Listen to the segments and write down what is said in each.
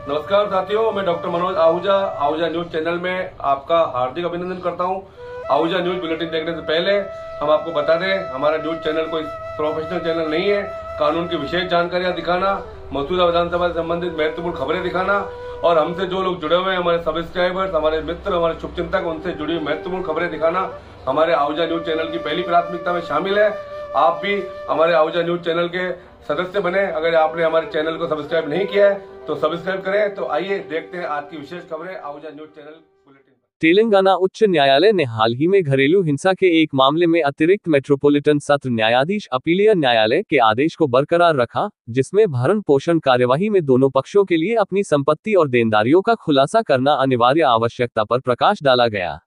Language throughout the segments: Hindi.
नमस्कार साथियों, मैं doctor Manoj Ahuja Ahuja news channel में आपका हार्दिक अभिनंदन करता हूं। आहूजा न्यूज बुलेटिन देखने से पहले हम आपको बता दें, हमारा न्यूज चैनल कोई प्रोफेशनल चैनल नहीं है। कानून की विशेष जानकारियां दिखाना, मौजूदा विधानसभा से संबंधित महत्वपूर्ण खबरें दिखाना और हमसे जो लोग जुड़े हुए हैं, हमारे सब्सक्राइबर्स, हमारे मित्र, हमारे शुभचिंतक, उनसे जुड़ी हुई महत्वपूर्ण खबरें दिखाना हमारे आहूजा न्यूज चैनल की पहली प्राथमिकता में शामिल है। आप भी हमारे आहूजा न्यूज चैनल के सदस्य बने। अगर आपने हमारे चैनल को सब्सक्राइब नहीं किया है तो सब्सक्राइब करें। तो आइए देखते हैं आज की विशेष खबरें Ahuja news channel bulletin. Telangana उच्च न्यायालय ने हाल ही में घरेलू हिंसा के एक मामले में अतिरिक्त मेट्रोपॉलिटन सत्र न्यायाधीश अपीलीय न्यायालय के आदेश को बरकरार रखा, जिसमें भरण पोषण कार्यवाही में दोनों पक्षों के लिए अपनी संपत्ति और देनदारियों का खुलासा करना अनिवार्य आवश्यकता पर प्रकाश डाला गया।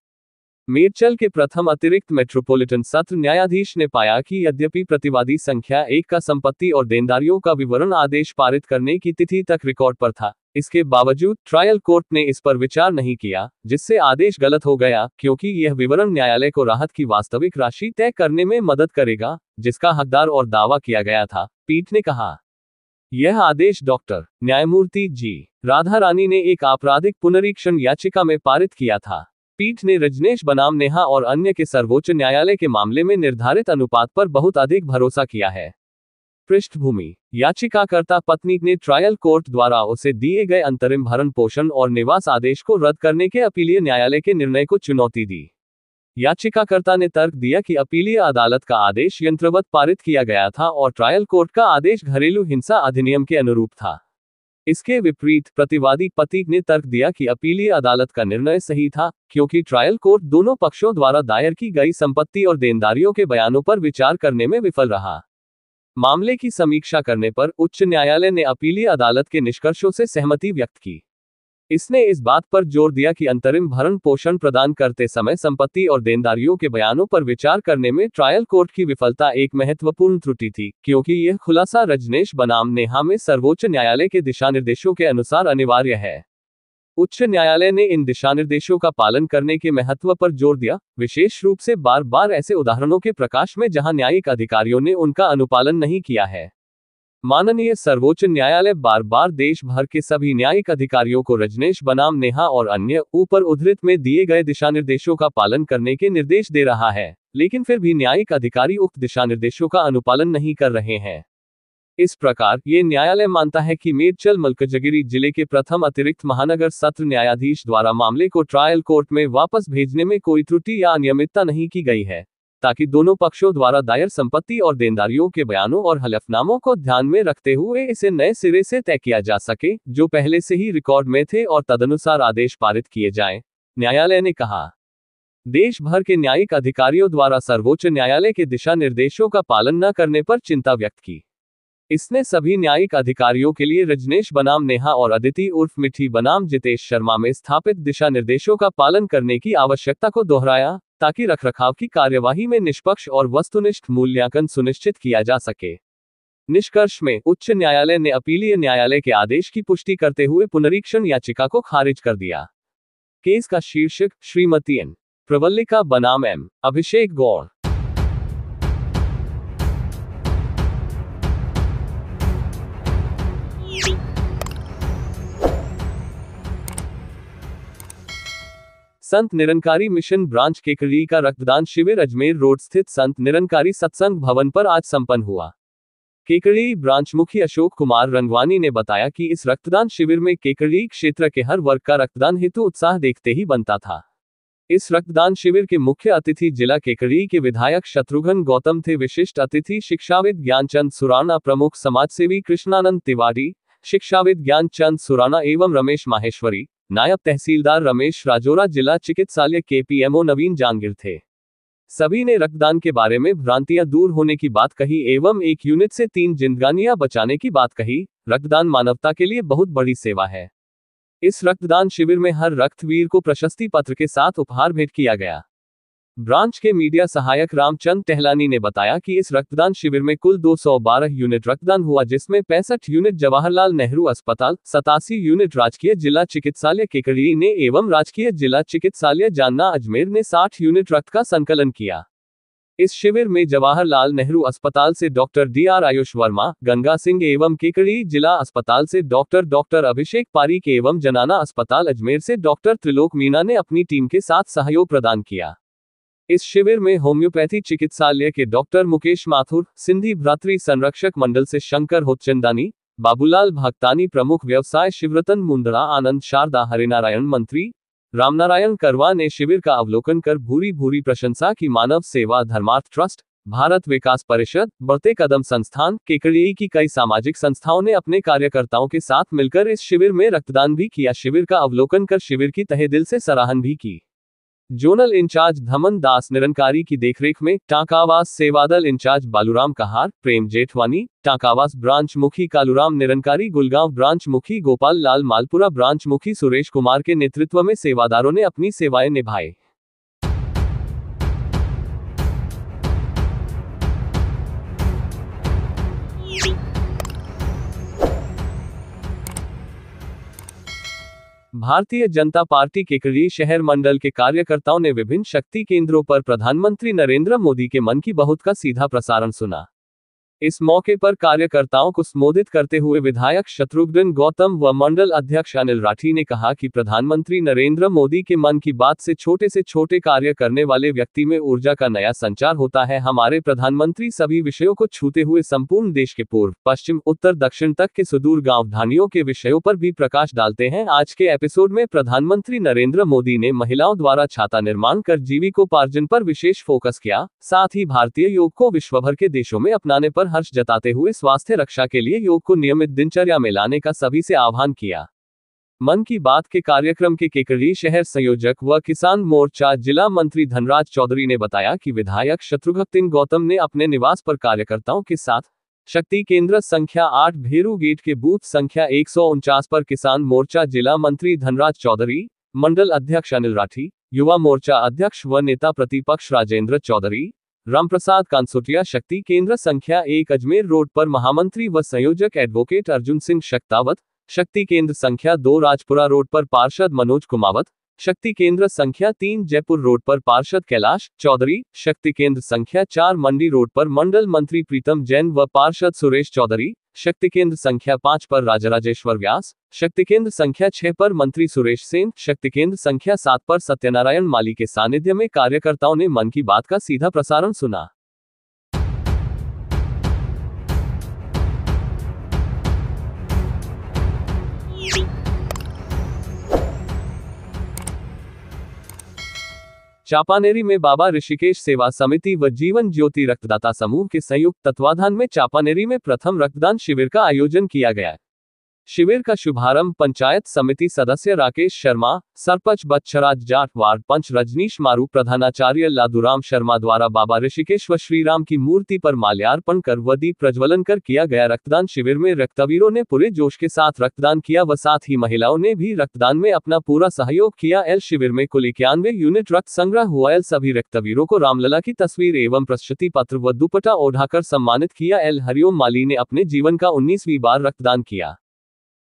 मेरचल के प्रथम अतिरिक्त मेट्रोपॉलिटन सत्र न्यायाधीश ने पाया कि यद्यपि प्रतिवादी संख्या 1 का संपत्ति और देनदारियों का विवरण आदेश पारित करने की तिथि तक रिकॉर्ड पर था, इसके बावजूद ट्रायल कोर्ट ने इस पर विचार नहीं किया, जिससे आदेश गलत हो गया, क्योंकि यह विवरण न्यायालय को राहत की वास्तविक राशि तय करने में मदद करेगा, जिसका हकदार और दावा किया गया था, पीठ ने कहा। यह आदेश डॉक्टर न्यायमूर्ति जी राधा रानी ने एक आपराधिक पुनरीक्षण याचिका में पारित किया था। पीठ ने रजनेश बनाम नेहा और अन्य के सर्वोच्च न्यायालय के मामले में निर्धारित अनुपात पर बहुत अधिक भरोसा किया है। पृष्ठभूमि: याचिकाकर्ता पत्नी ने ट्रायल कोर्ट द्वारा उसे दिए गए अंतरिम भरण पोषण और निवास आदेश को रद्द करने के अपीलीय न्यायालय के निर्णय को चुनौती दी। याचिकाकर्ता ने तर्क दिया कि अपीलीय अदालत का आदेश यंत्रवत पारित किया गया था और ट्रायल कोर्ट का आदेश घरेलू हिंसा अधिनियम के अनुरूप था। इसके विपरीत प्रतिवादी पति ने तर्क दिया कि अपीलीय अदालत का निर्णय सही था, क्योंकि ट्रायल कोर्ट दोनों पक्षों द्वारा दायर की गई संपत्ति और देनदारियों के बयानों पर विचार करने में विफल रहा। मामले की समीक्षा करने पर उच्च न्यायालय ने अपीलीय अदालत के निष्कर्षों से सहमति व्यक्त की। इसने इस बात पर जोर दिया कि अंतरिम भरण पोषण प्रदान करते समय संपत्ति और देनदारियों के बयानों पर विचार करने में ट्रायल कोर्ट की विफलता एक महत्वपूर्ण त्रुटि थी, क्योंकि यह खुलासा रजनेश बनाम नेहा में सर्वोच्च न्यायालय के दिशानिर्देशों के अनुसार अनिवार्य है। उच्च न्यायालय ने इन दिशानिर्देशों का पालन करने के महत्व पर जोर दिया, विशेष रूप से बार बार ऐसे उदाहरणों के प्रकाश में जहां न्यायिक अधिकारियों ने उनका अनुपालन नहीं किया है। माननीय सर्वोच्च न्यायालय बार बार देश भर के सभी न्यायिक अधिकारियों को रजनेश बनाम नेहा और अन्य ऊपर उद्धृत में दिए गए दिशानिर्देशों का पालन करने के निर्देश दे रहा है, लेकिन फिर भी न्यायिक अधिकारी उक्त दिशानिर्देशों का अनुपालन नहीं कर रहे हैं। इस प्रकार ये न्यायालय मानता है कि मेरचल मलकजगिरी जिले के प्रथम अतिरिक्त महानगर सत्र न्यायाधीश द्वारा मामले को ट्रायल कोर्ट में वापस भेजने में कोई त्रुटि या अनियमितता नहीं की गई है, ताकि दोनों पक्षों द्वारा दायर संपत्ति और देनदारियों के बयानों और हलफनामों को ध्यान में रखते हुए इसे नए सिरे से तय किया जा सके, जो पहले से ही रिकॉर्ड में थे, और तदनुसार आदेश पारित किए जाएं, न्यायालय ने कहा। देश भर के न्यायिक अधिकारियों द्वारा सर्वोच्च न्यायालय के दिशा निर्देशों का पालन न करने पर चिंता व्यक्त की। इसने सभी न्यायिक अधिकारियों के लिए रजनेश बनाम नेहा और अदिति उर्फ मिठी बनाम जितेश शर्मा में स्थापित दिशा निर्देशों का पालन करने की आवश्यकता को दोहराया, ताकि रखरखाव की कार्यवाही में निष्पक्ष और वस्तुनिष्ठ मूल्यांकन सुनिश्चित किया जा सके। निष्कर्ष में उच्च न्यायालय ने अपीलीय न्यायालय के आदेश की पुष्टि करते हुए पुनरीक्षण याचिका को खारिज कर दिया। केस का शीर्षक: श्रीमती एन प्रवल्लिका बनाम एम अभिषेक गौड़। संत निरंकारी मिशन ब्रांच केकड़ी का रक्तदान शिविर अजमेर रोड स्थित संत निरंकारी सत्संग भवन पर आज संपन्न हुआ। केकड़ी ब्रांच मुखी अशोक कुमार रंगवानी ने बताया कि इस रक्तदान शिविर में केकड़ी क्षेत्र के हर वर्ग का रक्तदान हेतु उत्साह देखते ही बनता था। इस रक्तदान शिविर के मुख्य अतिथि जिला केकड़ी के विधायक शत्रुघ्न गौतम थे। विशिष्ट अतिथि शिक्षाविद ज्ञानचंद सुराना, प्रमुख समाजसेवी कृष्णानंद तिवारी, शिक्षाविद ज्ञानचंद सुराना एवं रमेश माहेश्वरी, नायब तहसीलदार रमेश राजोरा, जिला चिकित्सालय केपीएमओ नवीन जांगीर थे। सभी ने रक्तदान के बारे में भ्रांतियां दूर होने की बात कही एवं एक यूनिट से 3 जिंदगानियां बचाने की बात कही। रक्तदान मानवता के लिए बहुत बड़ी सेवा है। इस रक्तदान शिविर में हर रक्तवीर को प्रशस्ति पत्र के साथ उपहार भेंट किया गया। ब्रांच के मीडिया सहायक रामचंद टहलानी ने बताया कि इस रक्तदान शिविर में कुल 212 यूनिट रक्तदान हुआ, जिसमें 65 यूनिट जवाहरलाल नेहरू अस्पताल, 87 यूनिट राजकीय जिला चिकित्सालय केकड़ी ने एवं राजकीय जिला चिकित्सालय जानना अजमेर ने 60 यूनिट रक्त का संकलन किया। इस शिविर में जवाहरलाल नेहरू अस्पताल से डॉक्टर DR आयुष वर्मा, गंगा सिंह एवं केकड़ी जिला अस्पताल से डॉक्टर अभिषेक पारीक एवं जनाना अस्पताल अजमेर से डॉक्टर त्रिलोक मीणा ने अपनी टीम के साथ सहयोग प्रदान किया। इस शिविर में होम्योपैथी चिकित्सालय के डॉक्टर मुकेश माथुर, सिंधी भ्रातृ संरक्षक मंडल से शंकर होतचंदानी, बाबूलाल भक्तानी, प्रमुख व्यवसाय शिवरतन मुंदड़ा, आनंद शारदा, हरिनारायण मंत्री रामनारायण करवा ने शिविर का अवलोकन कर भूरी भूरी प्रशंसा की। मानव सेवा धर्मार्थ ट्रस्ट, भारत विकास परिषद, बढ़ते कदम संस्थान, केकड़ी की कई सामाजिक संस्थाओं ने अपने कार्यकर्ताओं के साथ मिलकर इस शिविर में रक्तदान भी किया। शिविर का अवलोकन कर शिविर की तहे दिल से सराहना भी की। जोनल इंचार्ज धमन दास निरंकारी की देखरेख में टांकावास सेवादल इंचार्ज बालूराम कहार, प्रेम जेठवानी, टांकावास ब्रांच मुखी कालूराम निरंकारी, गुलगांव ब्रांच मुखी गोपाल लाल, मालपुरा ब्रांच मुखी सुरेश कुमार के नेतृत्व में सेवादारों ने अपनी सेवाएं निभाई। भारतीय जनता पार्टी केकड़ी शहर मंडल के कार्यकर्ताओं ने विभिन्न शक्ति केंद्रों पर प्रधानमंत्री नरेंद्र मोदी के मन की बात का सीधा प्रसारण सुना। इस मौके पर कार्यकर्ताओं को संबोधित करते हुए विधायक शत्रुघ्न गौतम व मंडल अध्यक्ष अनिल राठी ने कहा कि प्रधानमंत्री नरेंद्र मोदी के मन की बात से छोटे कार्य करने वाले व्यक्ति में ऊर्जा का नया संचार होता है। हमारे प्रधानमंत्री सभी विषयों को छूते हुए संपूर्ण देश के पूर्व, पश्चिम, उत्तर, दक्षिण तक के सुदूर गांव ढानियों के विषयों पर भी प्रकाश डालते हैं। आज के एपिसोड में प्रधानमंत्री नरेंद्र मोदी ने महिलाओं द्वारा छाता निर्माण कर जीविकोपार्जन पर विशेष फोकस किया। साथ ही भारतीय योग को विश्वभर के देशों में अपनाने पर हर्ष जताते हुए स्वास्थ्य रक्षा के लिए योग को नियमित दिनचर्या में लाने का सभी से आह्वान किया। मन की बात के कार्यक्रम के केकड़ी शहर संयोजक व किसान मोर्चा जिला मंत्री धनराज चौधरी ने बताया कि विधायक शत्रुघ्न गौतम ने अपने निवास पर कार्यकर्ताओं के साथ शक्ति केंद्र संख्या 8 भेरू गेट के बूथ संख्या 149 पर किसान मोर्चा जिला मंत्री धनराज चौधरी, मंडल अध्यक्ष अनिल राठी, युवा मोर्चा अध्यक्ष व नेता प्रतिपक्ष राजेंद्र चौधरी, रामप्रसाद कांसोटिया, शक्ति केंद्र संख्या 1 अजमेर रोड पर महामंत्री व संयोजक एडवोकेट अर्जुन सिंह शक्तावत, शक्ति केंद्र संख्या 2 राजपुरा रोड पर पार्षद मनोज कुमावत, शक्ति केंद्र संख्या 3 जयपुर रोड पर पार्षद कैलाश चौधरी, शक्ति केंद्र संख्या 4 मंडी रोड पर मंडल मंत्री प्रीतम जैन व पार्षद सुरेश चौधरी, शक्ति केंद्र संख्या 5 पर राजराजेश्वर व्यास, शक्ति केंद्र संख्या 6 पर मंत्री सुरेश सेन, शक्ति केंद्र संख्या 7 पर सत्यनारायण माली के सानिध्य में कार्यकर्ताओं ने मन की बात का सीधा प्रसारण सुना। चापानेरी में बाबा ऋषिकेश सेवा समिति व जीवन ज्योति रक्तदाता समूह के संयुक्त तत्वाधान में चापानेरी में प्रथम रक्तदान शिविर का आयोजन किया गया। शिविर का शुभारंभ पंचायत समिति सदस्य राकेश शर्मा, सरपंच बच्चराज जाट, वार्ड पंच रजनीश मारू, प्रधानाचार्य लादूराम शर्मा द्वारा बाबा ऋषिकेश व श्रीराम की मूर्ति पर माल्यार्पण कर व दीप प्रज्वलन कर किया गया। रक्तदान शिविर में रक्तवीरों ने पूरे जोश के साथ रक्तदान किया व साथ ही महिलाओं ने भी रक्तदान में अपना पूरा सहयोग किया। शिविर में कुल 91 यूनिट रक्त संग्रह हुआ। सभी रक्तवीरों को रामलला की तस्वीर एवं प्रशस्ति पत्र व दुपट्टा ओढ़ाकर सम्मानित किया। हरिओम माली ने अपने जीवन का 19वीं बार रक्तदान किया।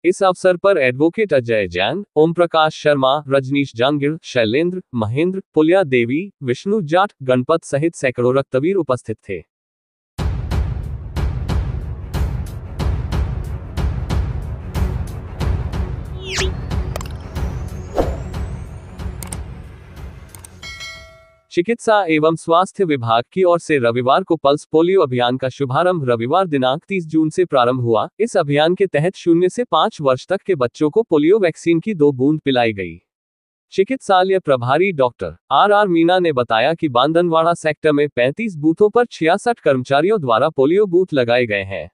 इस अवसर पर एडवोकेट अजय जैन, ओम प्रकाश शर्मा, रजनीश जांगिड़, शैलेंद्र, महेंद्र, पुलिया देवी, विष्णु जाट, गणपत सहित सैकड़ों रक्तवीर उपस्थित थे। चिकित्सा एवं स्वास्थ्य विभाग की ओर से रविवार को पल्स पोलियो अभियान का शुभारंभ रविवार दिनांक 30 जून से प्रारंभ हुआ। इस अभियान के तहत 0 से 5 वर्ष तक के बच्चों को पोलियो वैक्सीन की 2 बूंद पिलाई गई। चिकित्सालय प्रभारी डॉक्टर RR मीणा ने बताया कि बांदनवाड़ा सेक्टर में 35 बूथों पर 66 कर्मचारियों द्वारा पोलियो बूथ लगाए गए हैं।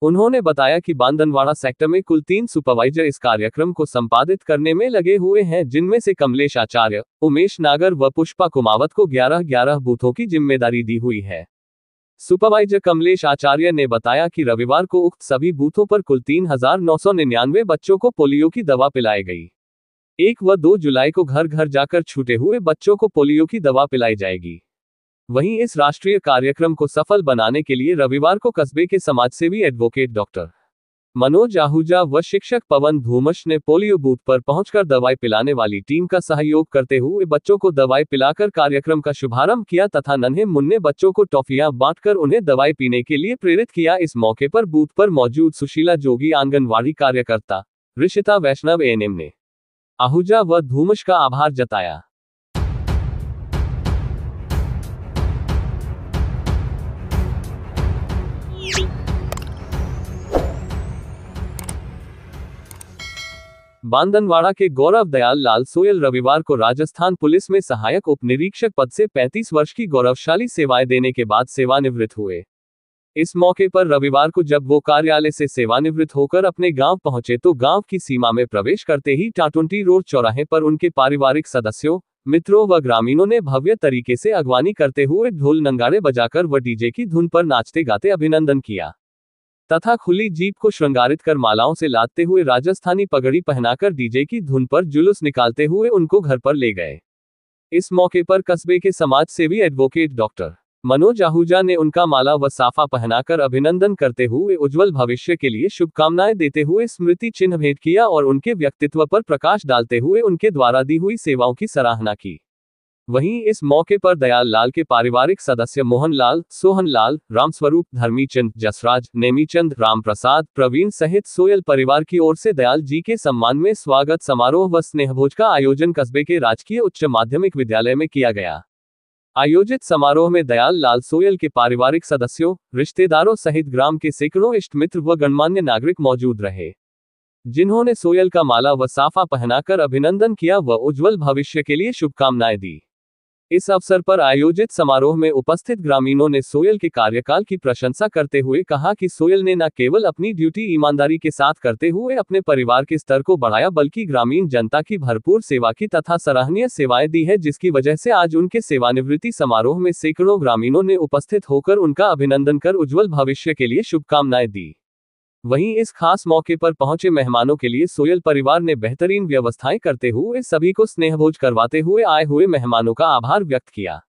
उन्होंने बताया कि बांदनवाड़ा सेक्टर में कुल 3 सुपरवाइजर इस कार्यक्रम को संपादित करने में लगे हुए हैं, जिनमें से कमलेश आचार्य, उमेश नागर व पुष्पा कुमावत को 11 बूथों की जिम्मेदारी दी हुई है। सुपरवाइजर कमलेश आचार्य ने बताया कि रविवार को उक्त सभी बूथों पर कुल 3999 बच्चों को पोलियो की दवा पिलाई गई। 1 व 2 जुलाई को घर घर जाकर छूटे हुए बच्चों को पोलियो की दवा पिलाई जाएगी। वहीं इस राष्ट्रीय कार्यक्रम को सफल बनाने के लिए रविवार को कस्बे के समाजसेवी एडवोकेट डॉक्टर मनोज आहूजा व शिक्षक पवन धूमश ने पोलियो बूथ पर पहुंचकर दवाई पिलाने वाली टीम का सहयोग करते हुए बच्चों को दवाई पिलाकर कार्यक्रम का शुभारंभ किया तथा नन्हे मुन्ने बच्चों को टॉफियां बांटकर उन्हें दवाई पीने के लिए प्रेरित किया। इस मौके पर बूथ पर मौजूद सुशीला जोगी आंगनवाड़ी कार्यकर्ता ऋषिता वैष्णव एएनएम ने आहूजा व धूमश का आभार जताया। बांदनवाड़ा के गौरव दयाल लाल सोयल रविवार को राजस्थान पुलिस में सहायक उप निरीक्षक पद से 35 वर्ष की गौरवशाली सेवाएं देने के बाद सेवानिवृत्त हुए। इस मौके पर रविवार को जब वो कार्यालय से सेवानिवृत्त होकर अपने गांव पहुंचे तो गांव की सीमा में प्रवेश करते ही टाटुंटी रोड चौराहे पर उनके पारिवारिक सदस्यों, मित्रों व ग्रामीणों ने भव्य तरीके से अगवानी करते हुए ढोल नगाड़े बजाकर व डीजे की धुन पर नाचते गाते अभिनंदन किया तथा खुली जीप को श्रृंगारित कर मालाओं से लादते हुए राजस्थानी पगड़ी पहनाकर डीजे की धुन पर जुलूस निकालते हुए उनको घर पर ले गए। इस मौके पर कस्बे के समाज सेवी एडवोकेट डॉक्टर मनोज आहूजा ने उनका माला व साफा पहनाकर अभिनंदन करते हुए उज्जवल भविष्य के लिए शुभकामनाएं देते हुए स्मृति चिन्ह भेंट किया और उनके व्यक्तित्व पर प्रकाश डालते हुए उनके द्वारा दी हुई सेवाओं की सराहना की। वहीं इस मौके पर दयाल लाल के पारिवारिक सदस्य मोहन लाल, सोहन लाल, रामस्वरूप, धर्मीचंद, जसराज, नेमीचंद, राम प्रसाद, प्रवीण सहित सोयल परिवार की ओर से दयाल जी के सम्मान में स्वागत समारोह व स्नेहभोज का आयोजन कस्बे के राजकीय उच्च माध्यमिक विद्यालय में किया गया। आयोजित समारोह में दयाल लाल सोयल के पारिवारिक सदस्यों, रिश्तेदारों सहित ग्राम के सैकड़ों इष्ट मित्र व गणमान्य नागरिक मौजूद रहे, जिन्होंने सोयल का माला व साफा पहनाकर अभिनंदन किया व उज्जवल भविष्य के लिए शुभकामनाएं दी। इस अवसर पर आयोजित समारोह में उपस्थित ग्रामीणों ने सोयल के कार्यकाल की प्रशंसा करते हुए कहा कि सोयल ने न केवल अपनी ड्यूटी ईमानदारी के साथ करते हुए अपने परिवार के स्तर को बढ़ाया बल्कि ग्रामीण जनता की भरपूर सेवा की तथा सराहनीय सेवाएं दी है, जिसकी वजह से आज उनके सेवानिवृत्ति समारोह में सैकड़ों ग्रामीणों ने उपस्थित होकर उनका अभिनंदन कर उज्जवल भविष्य के लिए शुभकामनाएं दी। वहीं इस खास मौके पर पहुंचे मेहमानों के लिए सोयल परिवार ने बेहतरीन व्यवस्थाएं करते हुए सभी को स्नेहभोज करवाते हुए आए हुए मेहमानों का आभार व्यक्त किया।